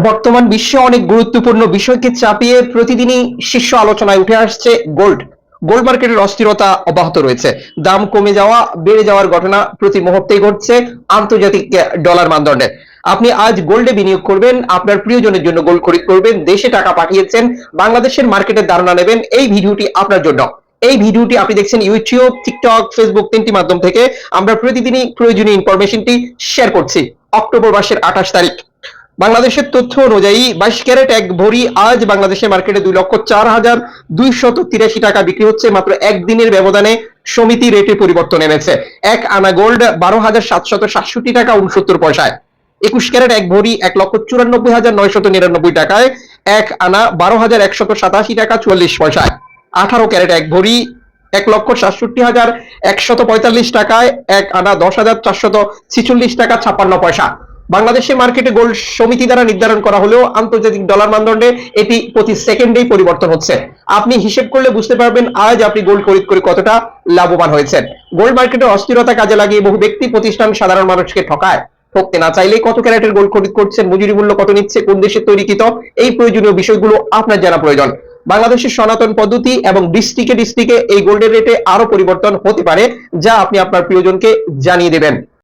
বর্তমান বিশ্বে অনেক গুরুত্বপূর্ণ বিষয়কে চাপিয়ে প্রতিদিনই শীর্ষ আলোচনায় উঠে আসছে গোল্ড। গোল্ড মার্কেটের অস্থিরতা অব্যাহত রয়েছে। দাম কমে যাওয়া, বেড়ে যাওয়ার ঘটনা প্রতি মুহূর্তেই ঘটছে আন্তর্জাতিক ডলার মানদণ্ডে। আপনি আজ গোল্ডে বিনিয়োগ করবেন, আপনার প্রিয়জনের জন্য গোল্ড খরিদ করবেন, দেশে টাকা পাঠিয়েছেন, বাংলাদেশের মার্কেটের ধারণা নেবেন, এই ভিডিওটি আপনার জন্য। এই ভিডিওটি আপনি দেখছেন ইউটিউব, টিকটক, ফেসবুক তিনটি মাধ্যম থেকে। আমরা প্রতিদিনই প্রয়োজনীয় ইনফরমেশনটি শেয়ার করছি। অক্টোবর মাসের 28 তারিখ বাংলাদেশের তথ্য অনুযায়ী 22 ক্যারেট এক ভরি আজ বাংলাদেশের মার্কেটে 2,04,283 টাকা বিক্রি হচ্ছে। মাত্র একদিনের ব্যবধানে সমিতি রেটে পরিবর্তন এনেছে। এক আনা গোল্ড 12,767 টাকা 69 পয়সায়। 21 ক্যারেট এক ভরি 1,94,999 টাকায়। এক আনা 12,187 টাকা 44 পয়সায়। 18 ক্যারেট এক ভরি 1,67,145 টাকায়। এক আনা 10,446 টাকা 56 পয়সা। বাংলাদেশের মার্কেটে গোল্ড সমিতি দ্বারা নির্ধারণ করা হলেও আন্তর্জাতিক ডলার মানদণ্ডে এটি প্রতি সেকেন্ডেই পরিবর্তন হচ্ছে। আপনি হিসেব করলে বুঝতে পারবেন আজ আপনি গোল্ড খরিদ করে কতটা লাভবান হয়েছেন। গোল্ড মার্কেটে অস্থিরতা কাজে লাগিয়ে বহু ব্যক্তি প্রতিষ্ঠান সাধারণ মানুষকে ঠকায়। ঠকতে না চাইলে কত ক্যারেটের গোল্ড খরিদ করছেন, মজুরি মূল্য কত নিচ্ছে, কোন দেশে তৈরিকৃত, এই প্রয়োজনীয় বিষয়গুলো আপনার জানা প্রয়োজন। বাংলাদেশের সনাতন পদ্ধতি এবং ডিস্ট্রিক্টে এই গোল্ডের রেটে আরো পরিবর্তন হতে পারে, যা আপনি আপনার প্রিয়জনকে জানিয়ে দেবেন।